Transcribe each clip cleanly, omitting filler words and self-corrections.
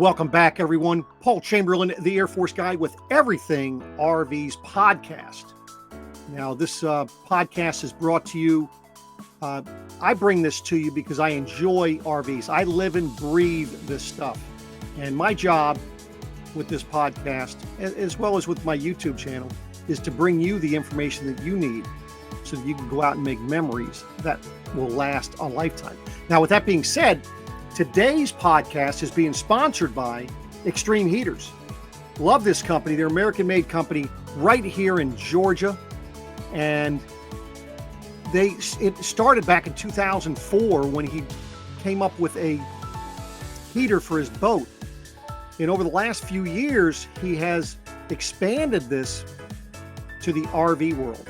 Welcome back, everyone. Paul Chamberlain, the Air Force guy with Everything RVs podcast. Now, this podcast is brought to you. I bring this to you because I enjoy RVs. I live and breathe this stuff. And my job with this podcast, as well as with my YouTube channel, is to bring you the information that you need so that you can go out and make memories that will last a lifetime. Now, with that being said, today's podcast is being sponsored by Extreme Heaters. Love this company. They're an American-made company right here in Georgia. And it started back in 2004 when he came up with a heater for his boat. And over the last few years, he has expanded this to the RV world.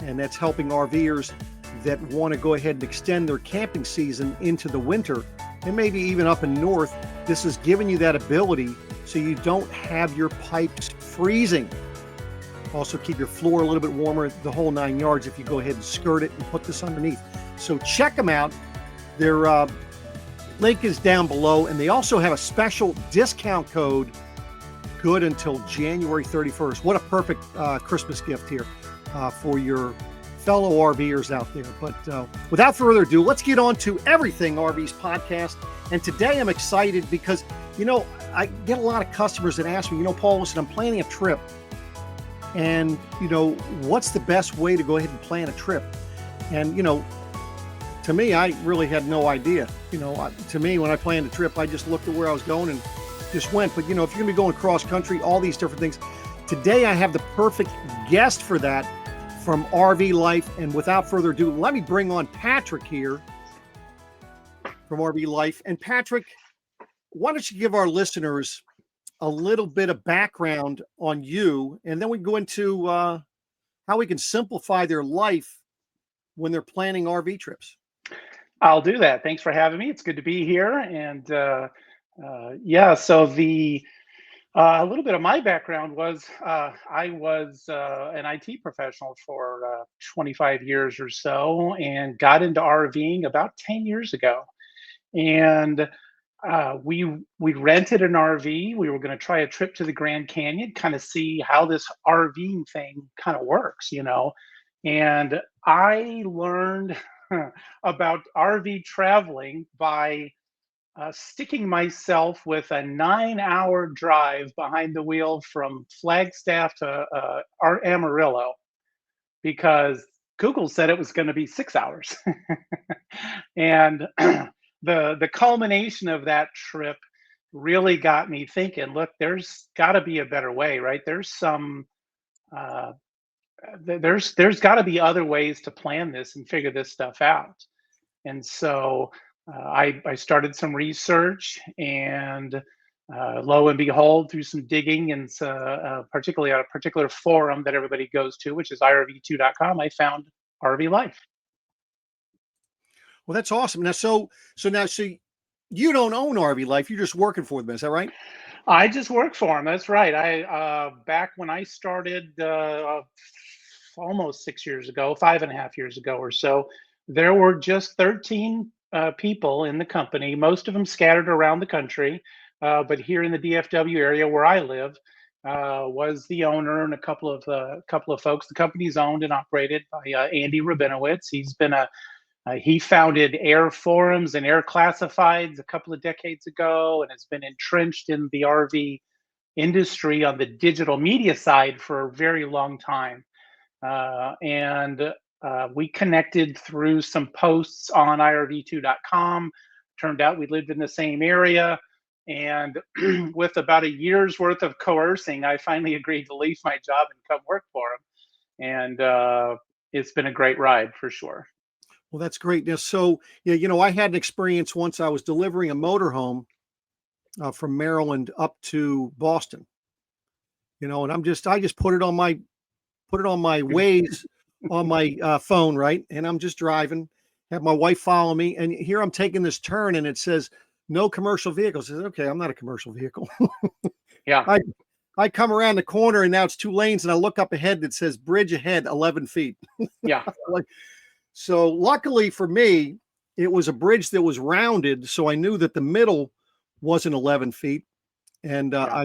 And that's helping RVers that want to go ahead and extend their camping season into the winter, and maybe even up in north. This is giving you that ability so you don't have your pipes freezing. Also keep your floor a little bit warmer, the whole 9 yards, if you go ahead and skirt it and put this underneath. So check them out. Their link is down below, and they also have a special discount code good until January 31st. What a perfect Christmas gift here for your fellow RVers out there. But without further ado, let's get on to Everything RVs podcast. And today I'm excited because, I get a lot of customers that ask me, Paul, listen, I'm planning a trip. And, what's the best way to go ahead and plan a trip? And, to me, I really had no idea. To me, when I planned a trip, I just looked at where I was going and just went. But, if you're going to be going cross country, all these different things. Today, I have the perfect guest for that from RV Life. And without further ado, let me bring on Patrick here from RV Life. And Patrick, why don't you give our listeners a little bit of background on you, and then we can go into how we can simplify their life when they're planning RV trips. I'll do that. Thanks for having me. It's good to be here. And so a little bit of my background was I was an IT professional for 25 years or so, and got into RVing about 10 years ago. And we rented an RV. We were going to try a trip to the Grand Canyon, kind of see how this RVing thing kind of works, And I learned about RV traveling by sticking myself with a 9-hour drive behind the wheel from Flagstaff to Amarillo, because Google said it was going to be 6 hours. And the culmination of that trip really got me thinking, look, there's got to be a better way, right? There's got to be other ways to plan this and figure this stuff out. And so I started some research, and lo and behold, through some digging, and particularly at a particular forum that everybody goes to, which is irv2.com, I found RV Life. Well, that's awesome. Now, so you don't own RV Life. You're just working for them. Is that right? I just work for them. That's right. I back when I started almost 6 years ago, 5.5 years ago or so, there were just 13 people in the company, most of them scattered around the country. But here in the DFW area where I live, was the owner and a couple of folks. The company's owned and operated by Andy Rabinowitz. He founded Air Forums and Air Classifieds a couple of decades ago, and has been entrenched in the RV industry on the digital media side for a very long time. We connected through some posts on irv2.com. Turned out we lived in the same area. And with about a year's worth of coercing, I finally agreed to leave my job and come work for him. And it's been a great ride for sure. Well, that's great. Now, so, I had an experience once. I was delivering a motorhome from Maryland up to Boston, and I just put it on my Waze on my phone, right? And I'm just driving, have my wife follow me, and here I'm taking this turn, and it says no commercial vehicles. I said, okay, I'm not a commercial vehicle. Yeah. I come around the corner, and now it's 2 lanes, and I look up ahead that says bridge ahead 11 feet. Yeah. So luckily for me, it was a bridge that was rounded, so I knew that the middle wasn't 11 feet. and Yeah.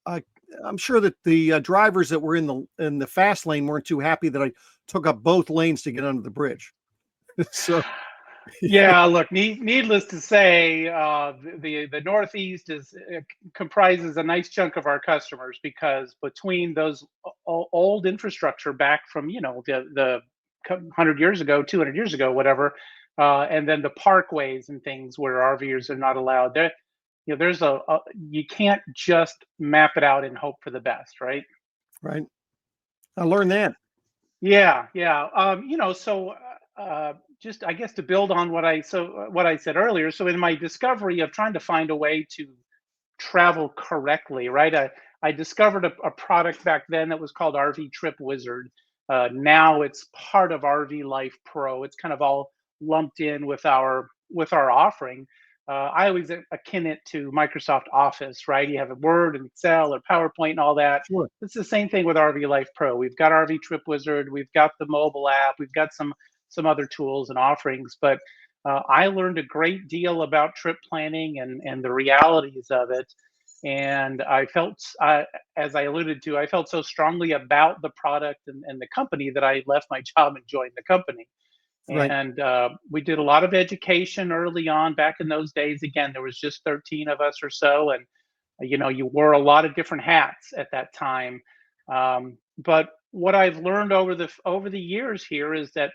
I I'm sure that the drivers that were in the fast lane weren't too happy that I took up both lanes to get under the bridge. So Yeah, look, needless to say, the Northeast comprises a nice chunk of our customers, because between those old infrastructure back from, the 100 years ago, 200 years ago, whatever, and then the parkways and things where RVers are not allowed. There's you can't just map it out and hope for the best, right? right, I learned that. Yeah, yeah. So just, I guess, to build on what I said earlier. So in my discovery of trying to find a way to travel correctly, right? I discovered a product back then that was called RV Trip Wizard. Now it's part of RV Life Pro. It's kind of all lumped in with our offering. I always akin it to Microsoft Office, right? You have a Word and Excel or PowerPoint and all that. Sure. It's the same thing with RV Life Pro. We've got RV Trip Wizard, we've got the mobile app, we've got some other tools and offerings. But I learned a great deal about trip planning and the realities of it. And I felt, as I alluded to, I felt so strongly about the product and the company that I left my job and joined the company. Right. And we did a lot of education early on. Back in those days, again, there was just 13 of us or so, and you wore a lot of different hats at that time. But what I've learned over the years here is that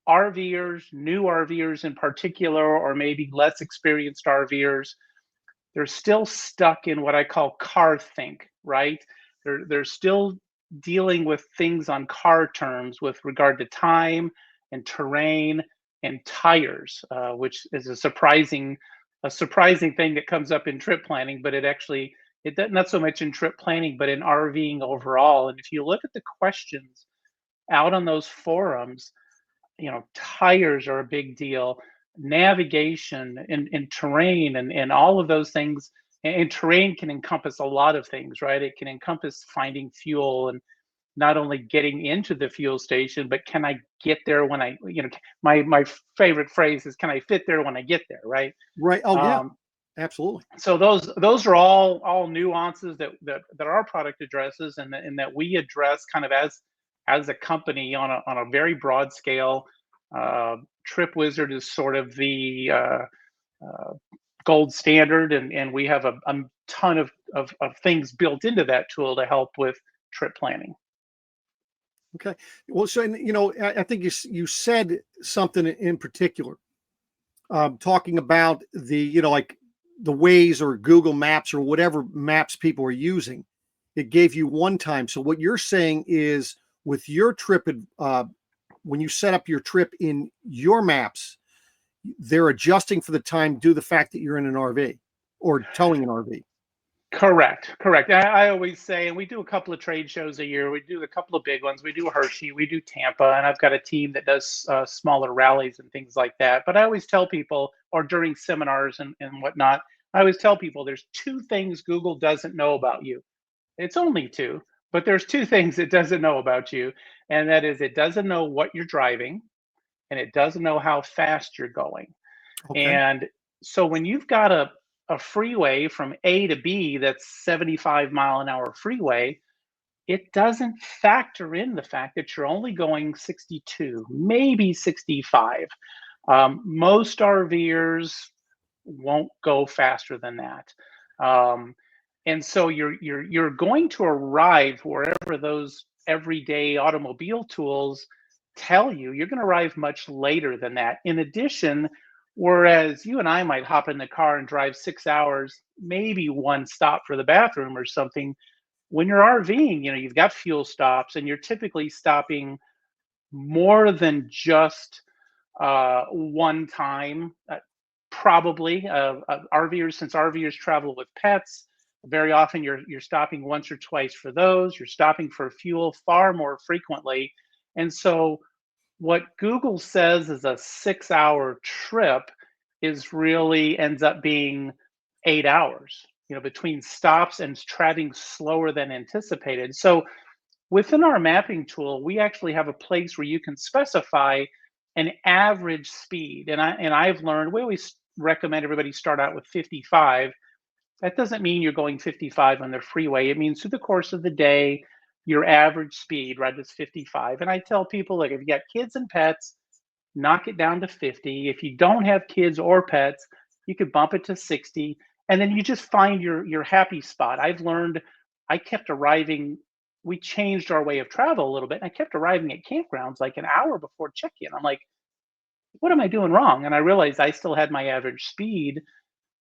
RVers, new RVers in particular, or maybe less experienced RVers, they're still stuck in what I call car think, right? They're still dealing with things on car terms with regard to time and terrain and tires, which is a surprising thing that comes up in trip planning, but it does not so much in trip planning, but in RVing overall. And if you look at the questions out on those forums, tires are a big deal, navigation and terrain and all of those things. And terrain can encompass a lot of things, right? It can encompass finding fuel and not only getting into the fuel station, but can I get there when my favorite phrase is, can I fit there when I get there, right? Right. Oh yeah, Um, absolutely. so those are all nuances that our product addresses, and that we address kind of as a company on a very broad scale. Trip Wizard is sort of the uh, gold standard, and we have a ton of things built into that tool to help with trip planning. Okay. Well, so I think you said something in particular, talking about the like the Waze or Google Maps or whatever maps people are using. It gave you one time. So what you're saying is, with your trip, when you set up your trip in your maps, they're adjusting for the time due to the fact that you're in an RV or towing an RV. Correct, correct. I always say, and we do a couple of trade shows a year. We do a couple of big ones. We do Hershey, we do Tampa, and I've got a team that does smaller rallies and things like that. But I always tell people, or during seminars and whatnot, I always tell people there's two things Google doesn't know about you. It's only two, but there's two things it doesn't know about you, and that is, it doesn't know what you're driving, and it doesn't know how fast you're going. Okay. And so when you've got a freeway from A to B that's 75-mile-an-hour freeway, it doesn't factor in the fact that you're only going 62, maybe 65. Most RVers won't go faster than that. Um, and so you're going to arrive wherever those everyday automobile tools tell you you're going to arrive much later than that. In addition, whereas you and I might hop in the car and drive 6 hours, maybe one stop for the bathroom or something, when you're RVing, you've got fuel stops, and you're typically stopping more than just one time. Probably RVers, since RVers travel with pets, very often you're stopping once or twice for those. You're stopping for fuel far more frequently, and so what Google says is a 6 hour trip is really ends up being 8 hours, between stops and traveling slower than anticipated. So within our mapping tool, we actually have a place where you can specify an average speed. And I've learned, we always recommend everybody start out with 55. That doesn't mean you're going 55 on the freeway. It means through the course of the day, your average speed, right, is 55. And I tell people, like, if you got kids and pets, knock it down to 50. If you don't have kids or pets, you could bump it to 60. And then you just find your happy spot. I've learned I kept arriving, we changed our way of travel a little bit. And I kept arriving at campgrounds like an hour before check-in. I'm like, what am I doing wrong? And I realized I still had my average speed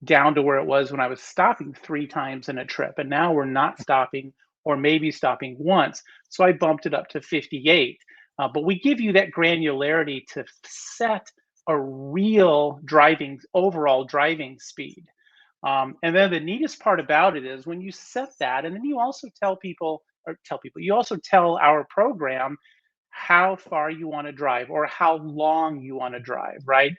down to where it was when I was stopping 3 times in a trip. And now we're not stopping, or maybe stopping once. So I bumped it up to 58. But we give you that granularity to set a real overall driving speed. And then the neatest part about it is when you set that, and then you also you also tell our program how far you want to drive or how long you want to drive, right?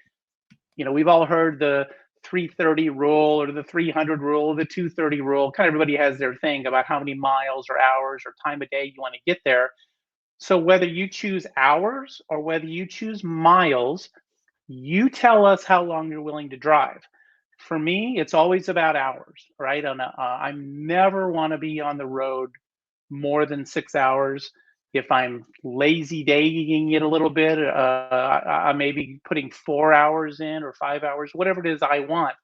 We've all heard the 330 rule or the 300 rule, the 230 rule. Kind of everybody has their thing about how many miles or hours or time of day you want to get there. So whether you choose hours or whether you choose miles, you tell us how long you're willing to drive. For me, it's always about hours, right? I never want to be on the road more than 6 hours. If I'm lazy daying it a little bit, I may be putting 4 hours in or 5 hours, whatever it is I want.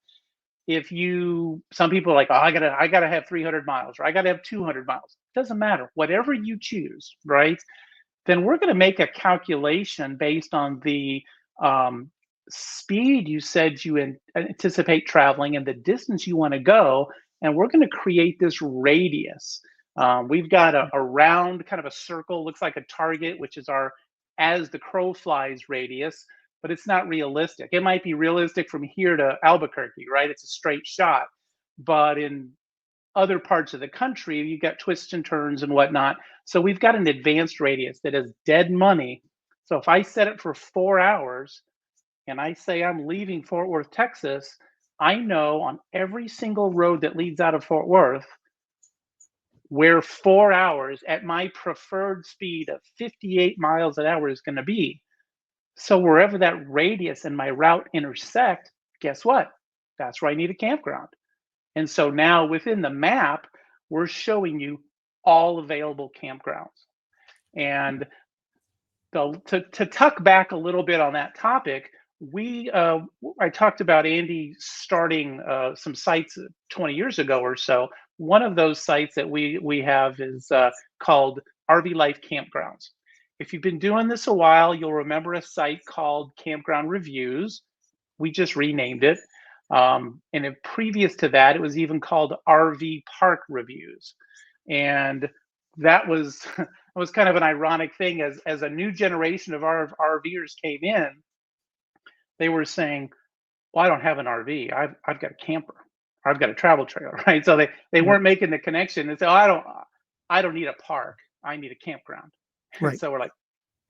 Some people are like, oh, I gotta have 300 miles or I gotta have 200 miles. Doesn't matter. Whatever you choose, right? Then we're going to make a calculation based on the speed you said you anticipate traveling and the distance you want to go. And we're going to create this radius. We've got a round, kind of a circle, looks like a target, which is our as the crow flies radius, but it's not realistic. It might be realistic from here to Albuquerque, right? It's a straight shot. But in other parts of the country, you got twists and turns and whatnot. So we've got an advanced radius that is dead money. So if I set it for 4 hours and I say I'm leaving Fort Worth, Texas, I know on every single road that leads out of Fort Worth where 4 hours at my preferred speed of 58 miles an hour is going to be. So wherever that radius and my route intersect, guess what? That's where I need a campground. And so now within the map, we're showing you all available campgrounds. And to tuck back a little bit on that topic, I talked about Andy starting some sites 20 years ago or so. One of those sites that we have is called RV Life Campgrounds. If you've been doing this a while, you'll remember a site called Campground Reviews. We just renamed it. And previous to that, it was even called RV Park Reviews. And that was kind of an ironic thing as a new generation of our RVers came in, they were saying, well, I don't have an RV. I've got a camper. I've got a travel trailer, right? So they weren't making the connection. They said, oh, I don't need a park. I need a campground. Right. So we're like,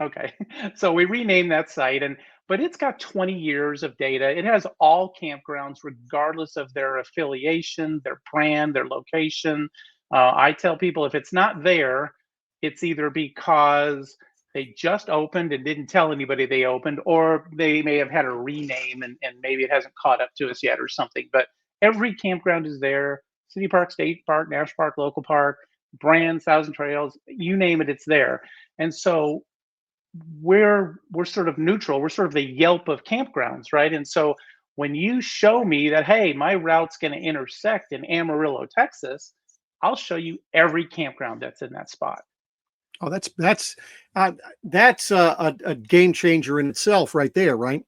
okay. So we renamed that site, but it's got 20 years of data. It has all campgrounds, regardless of their affiliation, their brand, their location. I tell people if it's not there, it's either because they just opened and didn't tell anybody they opened, or they may have had a rename and maybe it hasn't caught up to us yet or something. But every campground is there: city park, state park, national park, local park, brands, Thousand Trails, you name it, it's there. And so we're sort of neutral. We're sort of the Yelp of campgrounds, right? And so when you show me that, hey, my route's going to intersect in Amarillo, Texas, I'll show you every campground that's in that spot. Oh, that's a game changer in itself, right there, right?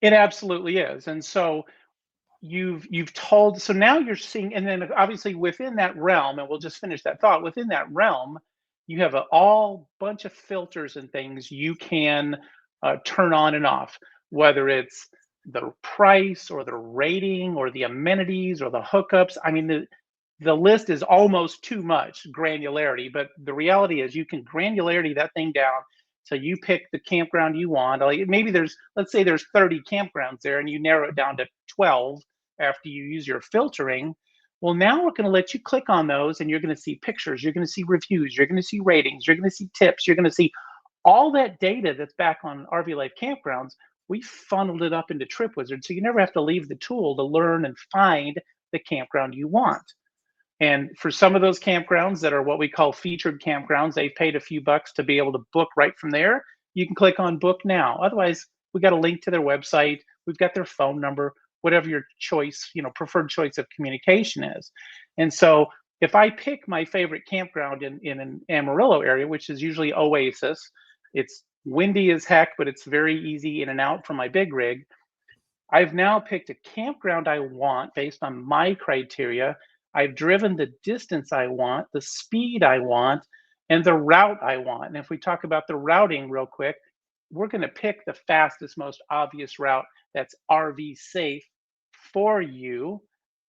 It absolutely is. And so you've told. So now you're seeing, and then obviously within that realm, and we'll just finish that thought. Within that realm, you have all bunch of filters and things you can turn on and off, whether it's the price or the rating or the amenities or the hookups. I mean, the list is almost too much granularity, but the reality is you can granularity that thing down. So you pick the campground you want. Like maybe let's say there's 30 campgrounds there and you narrow it down to 12 after you use your filtering. Well, now we're going to let you click on those and you're going to see pictures, you're going to see reviews, you're going to see ratings, you're going to see tips, you're going to see all that data that's back on RV Life Campgrounds. We funneled it up into TripWizard, so you never have to leave the tool to learn and find the campground you want. And for some of those campgrounds that are what we call featured campgrounds, they've paid a few bucks to be able to book right from there. You can click on book now. Otherwise, we got a link to their website. We've got their phone number, whatever your choice, preferred choice of communication is. And so if I pick my favorite campground in an Amarillo area, which is usually Oasis, it's windy as heck, but it's very easy in and out from my big rig. I've now picked a campground I want based on my criteria. I've driven the distance I want, the speed I want, and the route I want. And if we talk about the routing real quick, we're going to pick the fastest, most obvious route that's RV safe for you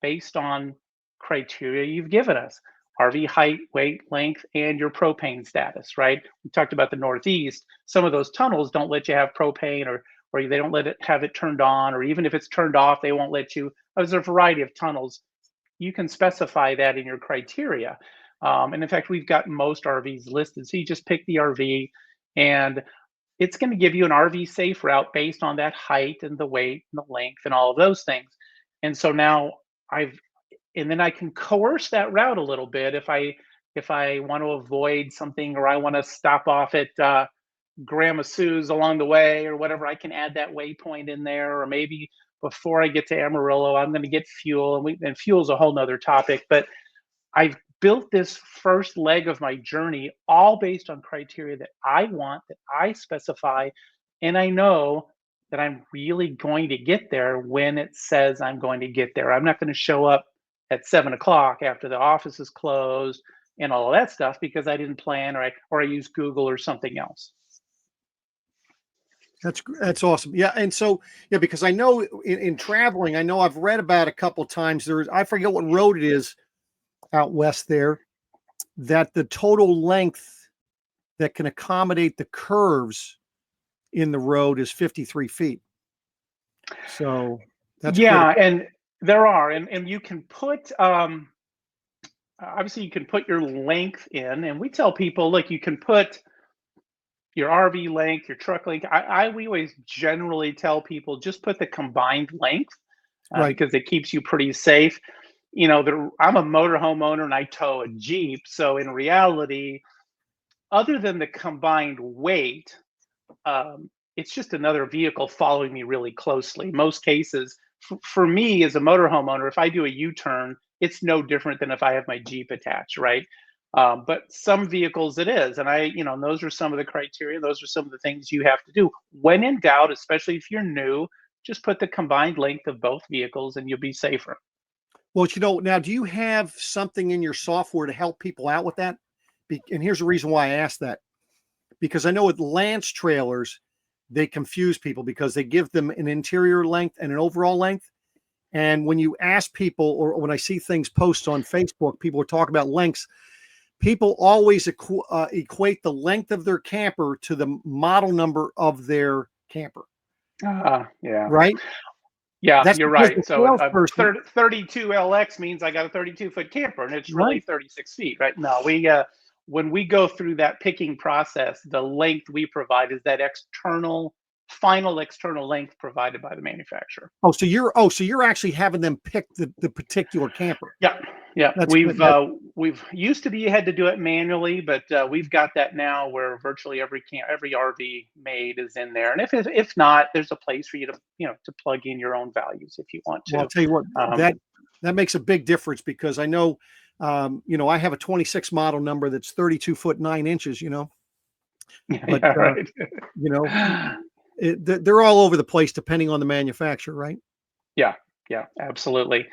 based on criteria you've given us. RV height, weight, length, and your propane status, right? We talked about the Northeast. Some of those tunnels don't let you have propane, or they don't have it turned on, or even if it's turned off, they won't let you. There's a variety of tunnels. You can specify that in your criteria. And in fact, we've got most RVs listed. So you just pick the RV, and it's going to give you an RV safe route based on that height and the weight and the length and all of those things. And so now then I can coerce that route a little bit if I want to avoid something, or I want to stop off at Grandma Sue's along the way or whatever. I can add that waypoint in there, or maybe before I get to Amarillo, I'm going to get fuel, and fuel is a whole nother topic. But I've built this first leg of my journey all based on criteria that I want, that I specify, and I know that I'm really going to get there when it says I'm going to get there. I'm not going to show up at 7 o'clock after the office is closed and all of that stuff because I didn't plan, or I use Google or something else. That's awesome. Yeah. And so, yeah, because I know in traveling, I know I've read about a couple of times, I forget what road it is out west there, that the total length that can accommodate the curves in the road is 53 feet. So that's yeah, critical. and there are, and you can put obviously you can put your length in, and we tell people, look, you can put your RV length, your truck length. We always generally tell people just put the combined length, Right. because it keeps you pretty safe. I'm a motorhome owner and I tow a Jeep, so in reality, other than the combined weight, it's just another vehicle following me really closely. Most cases, for me as a motorhome owner, if I do a U-turn, it's no different than if I have my Jeep attached, right? But some vehicles it is, and those are some of the criteria. Those are some of the things you have to do. When in doubt, especially if you're new, just put the combined length of both vehicles and you'll be safer. Well, now, do you have something in your software to help people out with that? And here's the reason why I asked that. Because I know with Lance trailers, they confuse people because they give them an interior length and an overall length. And when you ask people, or when I see things posted on Facebook, people are talking about lengths. People always equate the length of their camper to the model number of their camper. Yeah. Right? Yeah, That's you're because right. the So a salesperson, 32 LX means I got a 32-foot camper, and it's really right? 36 feet, right? No, when we go through that picking process, the length we provide is that final external length provided by the manufacturer. So you're actually having them pick the particular camper. Yeah, yeah. That's We've good. used to be you had to do it manually, but we've got that now where virtually every RV made is in there. And if not, there's a place for you to plug in your own values if you want to. Well, I'll tell you what, that makes a big difference, because I know, I have a 26 model number that's 32 foot 9 inches. But yeah, right. they're all over the place depending on the manufacturer, right? Yeah, absolutely.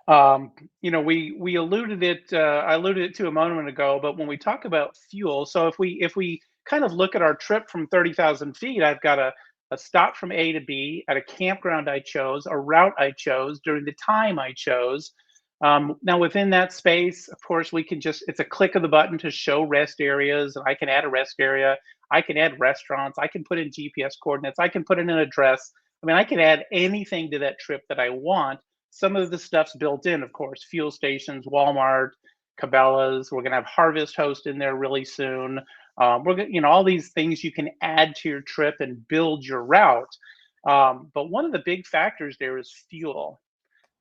We alluded it. I alluded it to a moment ago, but when we talk about fuel, so if we kind of look at our trip from 30,000 feet, I've got a stop from A to B at a campground I chose, a route I chose during the time I chose. Now within that space, of course, it's a click of the button to show rest areas, and I can add a rest area. I can add restaurants. I can put in GPS coordinates. I can put in an address. I mean, I can add anything to that trip that I want. Some of the stuff's built in, of course, fuel stations, Walmart, Cabela's. We're going to have Harvest Host in there really soon. We're going, all these things you can add to your trip and build your route. But one of the big factors there is fuel.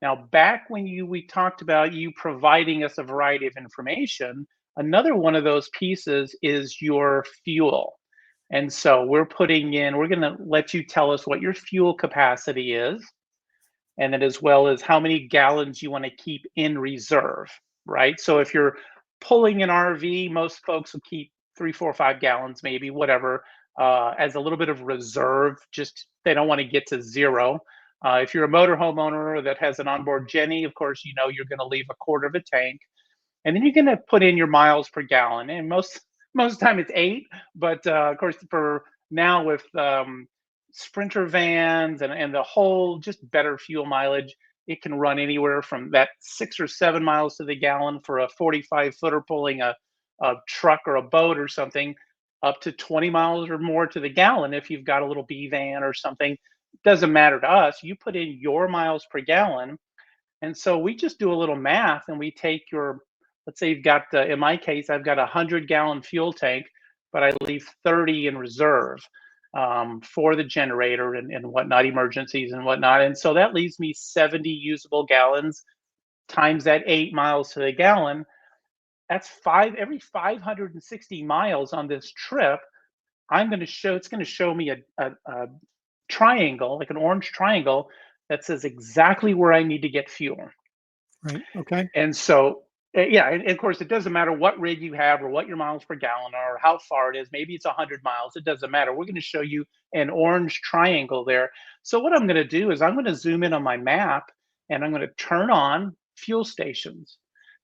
Now, back when we talked about you providing us a variety of information, another one of those pieces is your fuel. And so we're going to let you tell us what your fuel capacity is, and then as well as how many gallons you want to keep in reserve, right? So if you're pulling an RV, most folks will keep 3, 4, 5 gallons, maybe, whatever, as a little bit of reserve, just they don't want to get to zero. If you're a motorhome owner that has an onboard Jenny, of course, you know you're going to leave a quarter of a tank, and then you're going to put in your miles per gallon. And most of the time it's 8, but of course for now with Sprinter vans and the whole just better fuel mileage, it can run anywhere from that 6 or 7 miles to the gallon for a 45 footer pulling a truck or a boat or something, up to 20 miles or more to the gallon if you've got a little B van or something. Doesn't matter to us. You put in your miles per gallon. And so we just do a little math and we take your, let's say you've got, in my case, I've got a 100-gallon fuel tank, but I leave 30 in reserve for the generator and whatnot, emergencies and whatnot. And so that leaves me 70 usable gallons times that 8 miles to the gallon. That's every 560 miles on this trip. It's going to show me a triangle, like an orange triangle, that says exactly where I need to get fuel. Right. Okay. And so, yeah, and of course, it doesn't matter what rig you have or what your miles per gallon are, or how far it is. Maybe it's 100 miles. It doesn't matter. We're going to show you an orange triangle there. So what I'm going to do is I'm going to zoom in on my map and I'm going to turn on fuel stations.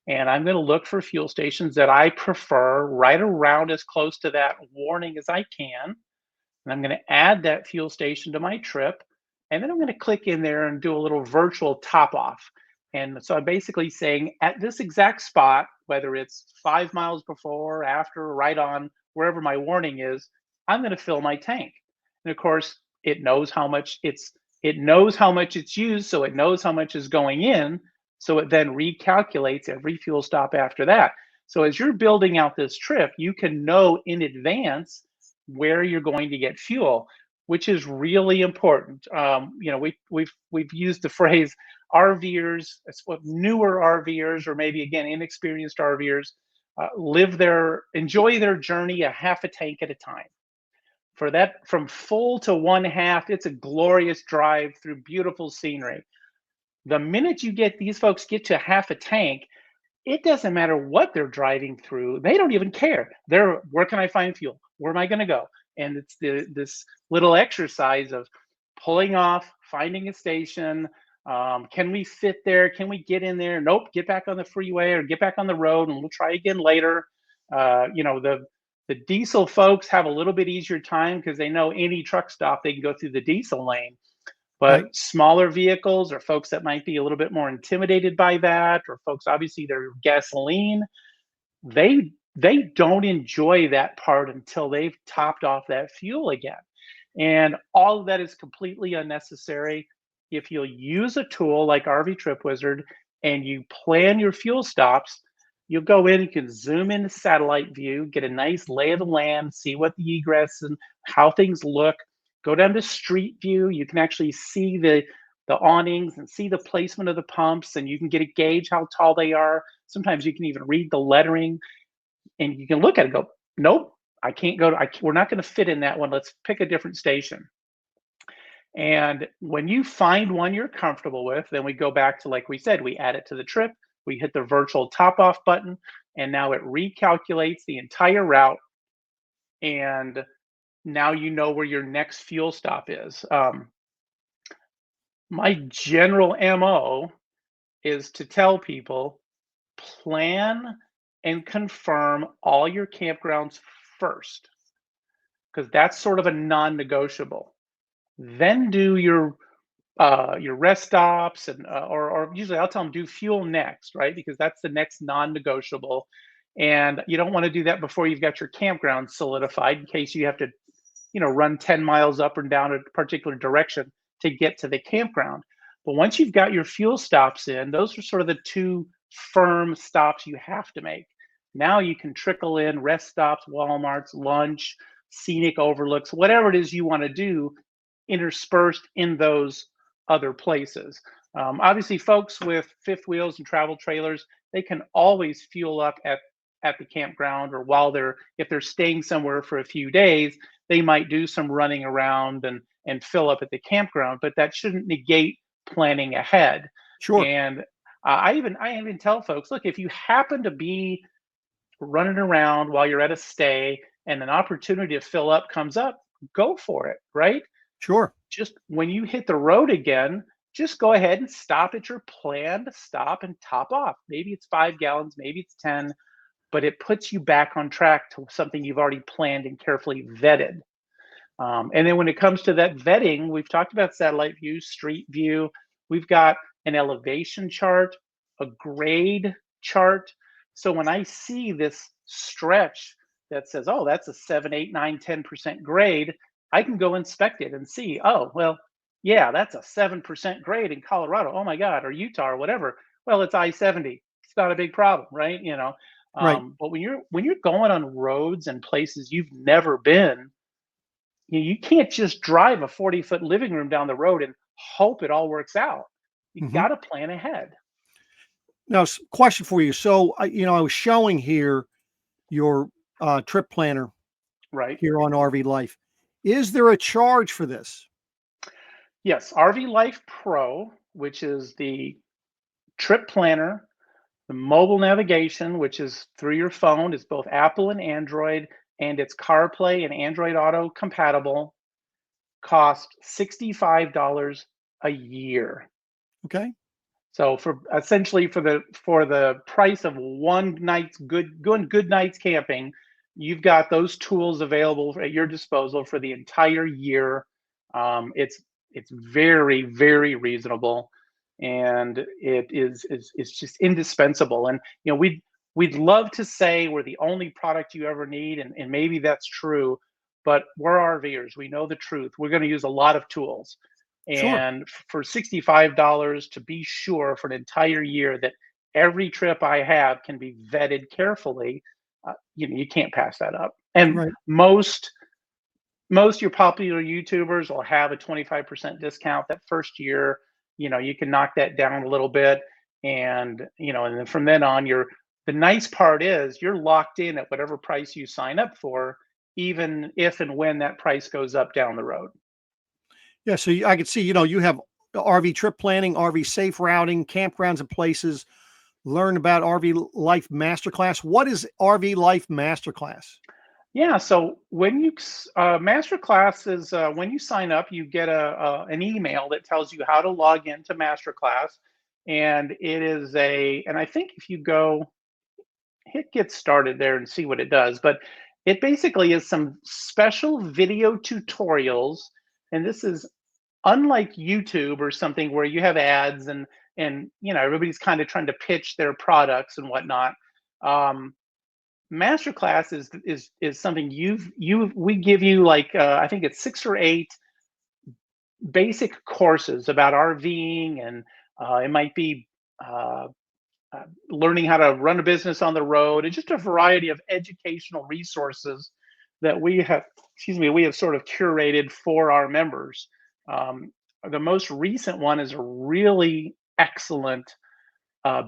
And I'm going to look for fuel stations that I prefer right around as close to that warning as I can. And I'm going to add that fuel station to my trip. And then I'm going to click in there and do a little virtual top off. And so I'm basically saying at this exact spot, whether it's 5 miles before, after, right on, wherever my warning is, I'm going to fill my tank. And of course, it knows how much it's used, so it knows how much is going in. So it then recalculates every fuel stop after that. So as you're building out this trip, you can know in advance where you're going to get fuel, which is really important. We've used the phrase RVers, newer RVers, or maybe again inexperienced RVers, enjoy their journey a half a tank at a time. For that, from full to 1/2, it's a glorious drive through beautiful scenery. The minute these folks get to half a tank, it doesn't matter what they're driving through. They don't even care. Where can I find fuel? Where am I going to go? And it's this little exercise of pulling off, finding a station. Can we fit there? Can we get in there? Nope. Get back on the freeway or get back on the road, and we'll try again later. The diesel folks have a little bit easier time because they know any truck stop they can go through the diesel lane. But Right. smaller vehicles or folks that might be a little bit more intimidated by that, or folks, obviously they're gasoline, they don't enjoy that part until they've topped off that fuel again. And all of that is completely unnecessary. If you'll use a tool like RV Trip Wizard and you plan your fuel stops, you'll go in, you can zoom into satellite view, get a nice lay of the land, see what the egress and how things look. Go down to street view, you can actually see the awnings and see the placement of the pumps, and you can get a gauge how tall they are. Sometimes you can even read the lettering, and you can look at it and go, nope, I can't go. We're not going to fit in that one. Let's pick a different station. And when you find one you're comfortable with, then we go back to, like we said, we add it to the trip, we hit the virtual top off button, and now it recalculates the entire route. And now you know where your next fuel stop is. My general MO is to tell people, plan and confirm all your campgrounds first, because that's sort of a non-negotiable. Then do your rest stops or usually I'll tell them do fuel next, right? Because that's the next non-negotiable. And you don't want to do that before you've got your campground solidified, in case you have to run 10 miles up and down a particular direction to get to the campground. But once you've got your fuel stops in, those are sort of the two firm stops you have to make. Now you can trickle in rest stops, Walmarts, lunch, scenic overlooks, whatever it is you want to do, interspersed in those other places. Obviously, folks with fifth wheels and travel trailers, they can always fuel up at the campground, or while if they're staying somewhere for a few days, they might do some running around and fill up at the campground. But that shouldn't negate planning ahead. Sure. And I even tell folks, look, if you happen to be running around while you're at a stay and an opportunity to fill up comes up, go for it, right? Sure. Just when you hit the road again, just go ahead and stop at your planned stop and top off. Maybe it's 5 gallons, maybe it's 10, but it puts you back on track to something you've already planned and carefully vetted. And then when it comes to that vetting, we've talked about satellite view, street view. We've got an elevation chart, a grade chart. So when I see this stretch that says, oh, that's a 7, 8, 9, 10% grade, I can go inspect it and see, oh, well, yeah, that's a 7% grade in Colorado. Oh my God, or Utah or whatever. Well, it's I-70. It's not a big problem, right? Right. But when you're going on roads and places you've never been, you can't just drive a 40-foot living room down the road and hope it all works out. You Hmm. got to plan ahead, Now, question for you. So, I was showing here your trip planner right? here on RV Life. Is there a charge for this? Yes, RV Life Pro, which is the trip planner, the mobile navigation, which is through your phone. It's both Apple and Android, and it's CarPlay and Android Auto compatible. Cost $65 a year. Okay. So for essentially for the price of one night's good night's camping, you've got those tools available at your disposal for the entire year. It's very, very reasonable, and it's just indispensable. And we'd love to say we're the only product you ever need, and maybe that's true, but we're RVers. We know the truth. We're going to use a lot of tools. Sure. And for $65 to be sure for an entire year that every trip I have can be vetted carefully, you can't pass that up. And Right. most your popular YouTubers will have a 25% discount that first year. You can knock that down a little bit, and then from then on, the nice part is you're locked in at whatever price you sign up for, even if and when that price goes up down the road. Yeah. So I could see, you have RV trip planning, RV safe routing, campgrounds and places. Learn about RV Life Masterclass. What is RV Life Masterclass? Yeah, so when master class is when you sign up, you get an email that tells you how to log into master class, and and I think if you go hit get started there and see what it does, but it basically is some special video tutorials, and this is unlike YouTube or something where you have ads and everybody's kind of trying to pitch their products and whatnot. Um, Masterclass is something we give you, like I think it's 6 or 8 basic courses about RVing, and it might be uh, learning how to run a business on the road, and just a variety of educational resources that we have sort of curated for our members. Um, the most recent one is a really excellent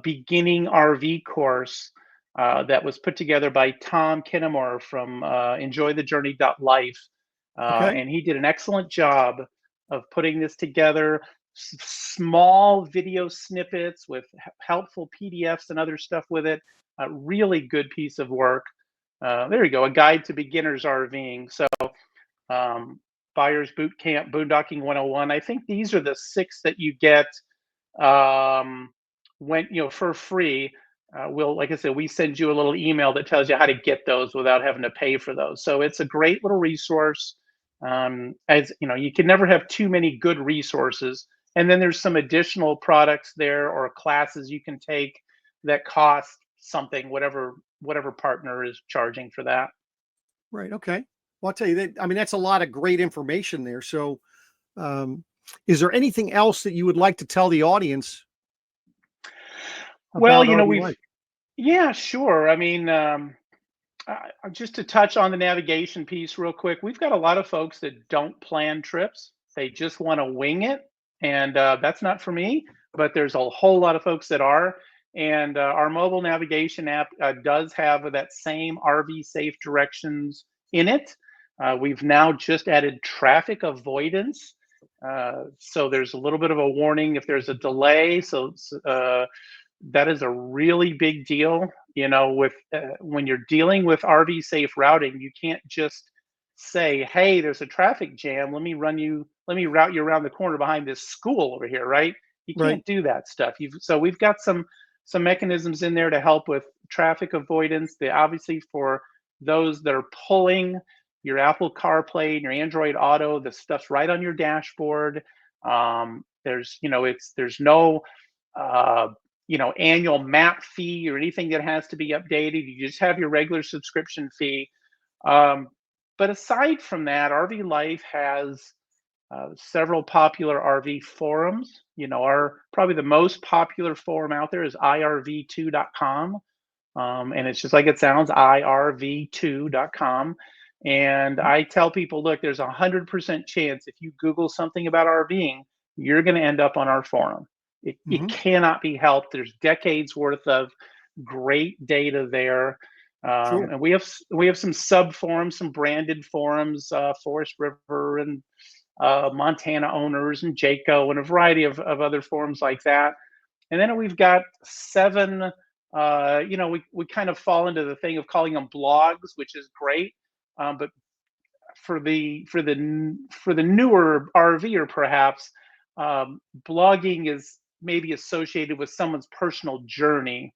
beginning RV course that was put together by Tom Kinnemore from enjoythejourney.life. Okay. And he did an excellent job of putting this together. Small video snippets with helpful PDFs and other stuff with it. A really good piece of work. There you go, a guide to beginners RVing. So um, Buyer's Boot Camp, Boondocking 101. I think these are the 6 that you get um, for free. Like I said, we send you a little email that tells you how to get those without having to pay for those. So it's a great little resource. As you know, you can never have too many good resources. And then there's some additional products there or classes you can take that cost something, whatever partner is charging for that. Right. Okay. Well, I'll tell you that. I mean, that's a lot of great information there. So, um, is there anything else that you would like to tell the audience Well, about RV we've Life? yeah, sure. I mean, just to touch on the navigation piece real quick, we've got a lot of folks that don't plan trips. They just want to wing it. And that's not for me. but there's a whole lot of folks that are. And our mobile navigation app does have that same RV safe directions in it. We've now just added traffic avoidance. So there's a little bit of a warning if there's a delay. So that is a really big deal. You know, with when you're dealing with RV safe routing, you can't just say, "Hey, there's a traffic jam. Let me route you around the corner behind this school over here," right? You Right. can't do that stuff. So we've got some mechanisms in there to help with traffic avoidance. They obviously, for those that are pulling your Apple CarPlay and your Android Auto, the stuff's right on your dashboard. There's there's no annual map fee or anything that has to be updated. You just have your regular subscription fee. But aside from that, RV Life has several popular RV forums. Probably the most popular forum out there is irv2.com. And it's just like it sounds, irv2.com. And I tell people, look, there's 100% chance if you Google something about RVing, you're going to end up on our forum. It cannot be helped. There's decades worth of great data there. Sure. And we have some sub forums, some branded forums, Forest River and Montana Owners and Jayco and a variety of other forums like that. And then we've got 7, we kind of fall into the thing of calling them blogs, which is great. But for the newer RVer, perhaps, blogging is maybe associated with someone's personal journey,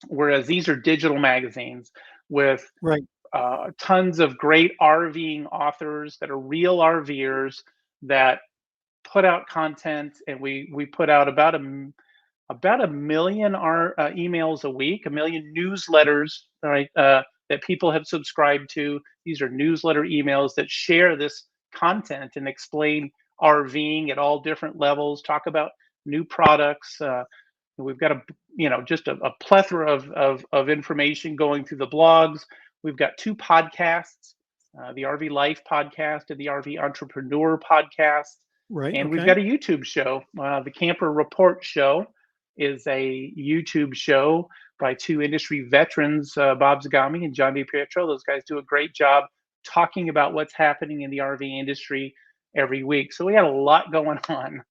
whereas these are digital magazines with Right. tons of great RVing authors that are real RVers that put out content, and we put out about a million emails a week, a million newsletters, right, that people have subscribed to. These are newsletter emails that share this content and explain RVing at all different levels, talk about new products. We've got just a plethora of information going through the blogs. We've got 2 podcasts, the RV Life podcast and the RV Entrepreneur podcast. Right. And we've Okay. got a YouTube show. The Camper Report Show is a YouTube show by 2 industry veterans, Bob Zagami and John DiPietro. Those guys do a great job talking about what's happening in the RV industry every week. So we got a lot going on.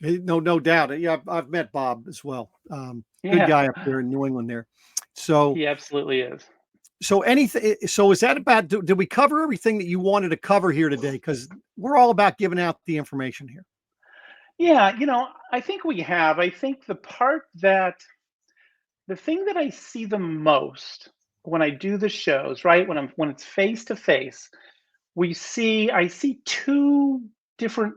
No doubt. Yeah, I've met Bob as well. Good Yeah, guy up there in New England there. So, he absolutely is. anything. So is that about? Did we cover everything that you wanted to cover here today? Because we're all about giving out the information here. Yeah, I think we have. I think the thing that I see the most when I do the shows, right, when it's face to face, I see 2 different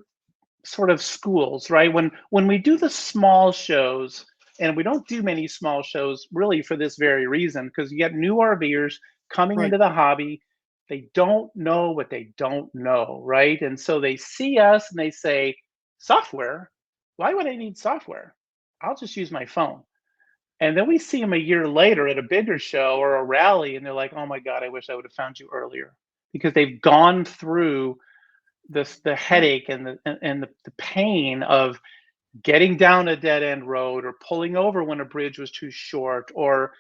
sort of schools, right? When we do the small shows, and we don't do many small shows really for this very reason, because you get new RVers coming Right. into the hobby, they don't know what they don't know, right? And so they see us and they say, software? Why would I need software? I'll just use my phone. And then we see them a year later at a bigger show or a rally, and they're like, "Oh my God, I wish I would have found you earlier," because they've gone through the headache and the pain of getting down a dead end road, or pulling over when a bridge was too short, or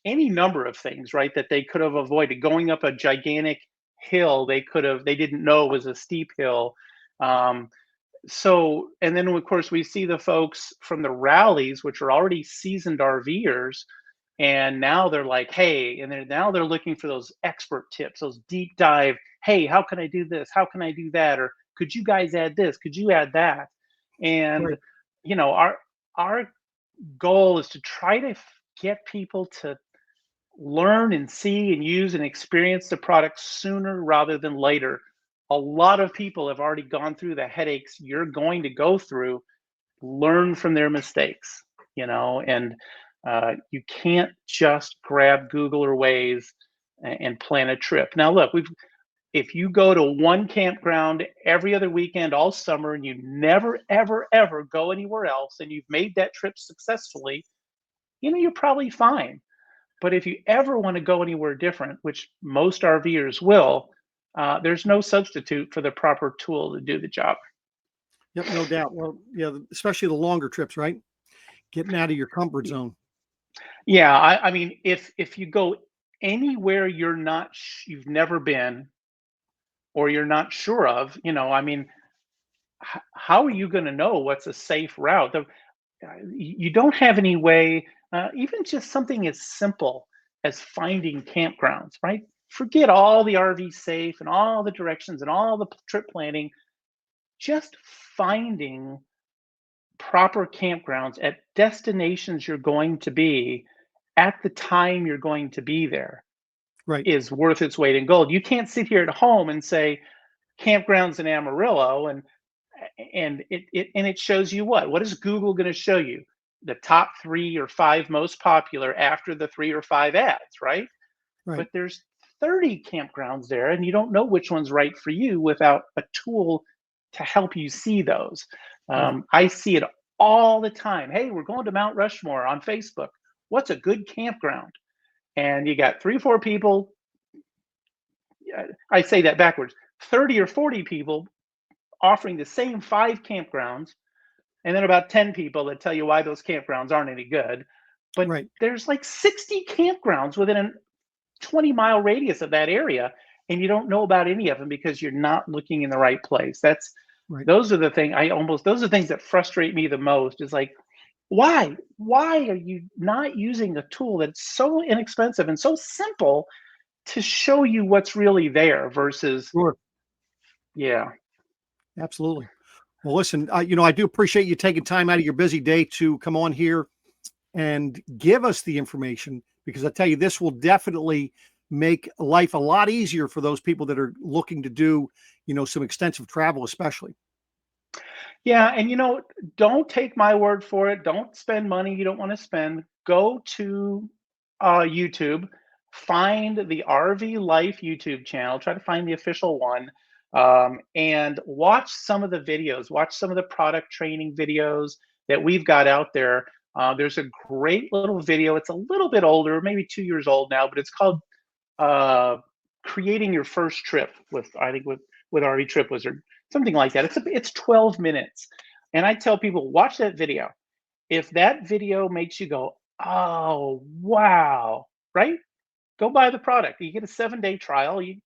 any number of things, right, that they could have avoided. Going up a gigantic hill they didn't know was a steep hill. And then of course we see the folks from the rallies, which are already seasoned RVers, and now they're like, hey, and now they're looking for those expert tips, those deep dive, hey, how can I do this, how can I do that, or could you guys add this, could you add that? And Right. our goal is to try to get people to learn and see and use and experience the product sooner rather than later. A lot of people have already gone through the headaches you're going to go through. Learn from their mistakes, and you can't just grab Google or Waze and plan a trip. Now, look, if you go to one campground every other weekend all summer and you never, ever, ever go anywhere else, and you've made that trip successfully, you're probably fine. But if you ever want to go anywhere different, which most RVers will, there's no substitute for the proper tool to do the job. Yep, no doubt. Well, yeah, especially the longer trips, right? Getting out of your comfort zone. Yeah, I mean, if you go anywhere you've never been or you're not sure of, I mean, how are you going to know what's a safe route? You don't have any way, even just something as simple as finding campgrounds, right? Forget all the RV safe and all the directions and all the trip planning. Just finding proper campgrounds at destinations you're going to be at the time you're going to be there Right. is worth its weight in gold. You can't sit here at home and say campgrounds in Amarillo and it shows you what is Google going to show you? The top 3 or 5 most popular after the 3 or 5 ads, right? Right. But there's 30 campgrounds there and you don't know which one's right for you without a tool to help you see those. Right. I see it all the time. Hey, we're going to Mount Rushmore on Facebook. What's a good campground? And you got 3 or 4 people. I say that backwards. 30 or 40 people offering the same 5 campgrounds, and then about 10 people that tell you why those campgrounds aren't any good. But Right. there's like 60 campgrounds within a 20-mile radius of that area, and you don't know about any of them because you're not looking in the right place. Right. Those are the things that frustrate me the most, is like, why are you not using a tool that's so inexpensive and so simple to show you what's really there versus, Sure. yeah. Absolutely. Well, listen, I do appreciate you taking time out of your busy day to come on here and give us the information, because I tell you, this will definitely make life a lot easier for those people that are looking to do, some extensive travel, especially. Yeah, and don't take my word for it. Don't spend money you don't want to spend. Go to YouTube, find the RV Life YouTube channel. Try to find the official one, and watch some of the videos. Watch some of the product training videos that we've got out there. There's a great little video. It's a little bit older, maybe 2 years old now, but it's called uh, "Creating Your First Trip" with RV Trip Wizard, something like that. It's 12 minutes, and I tell people, watch that video. If that video makes you go, oh wow, right? Go buy the product. You get a 7-day trial. You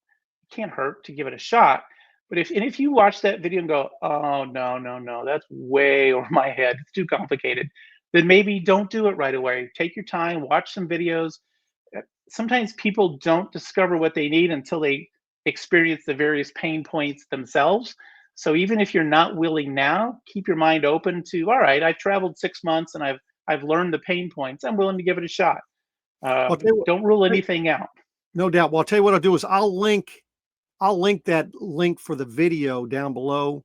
can't hurt to give it a shot. But if you watch that video and go, oh no, no, no, that's way over my head, it's too complicated, then maybe don't do it right away. Take your time, watch some videos. Sometimes people don't discover what they need until they experience the various pain points themselves. So even if you're not willing now, keep your mind open to, all right, I've traveled 6 months and I've learned the pain points. I'm willing to give it a shot. I'll tell you what, Don't rule hey, anything out. no doubt. Well, I'll tell you what I'll do is I'll link that link for the video down below,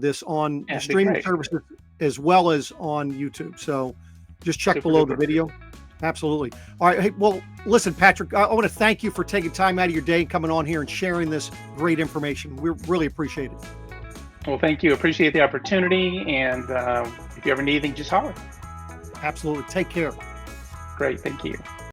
this on the That'd be streaming great. services as well as on YouTube. So just check Super below the duper. video. Absolutely. All right. Hey, well, listen, Patrick, I want to thank you for taking time out of your day and coming on here and sharing this great information. We really appreciate it. Well, thank you. Appreciate the opportunity. And if you ever need anything, just holler. Absolutely. Take care. Great. Thank you.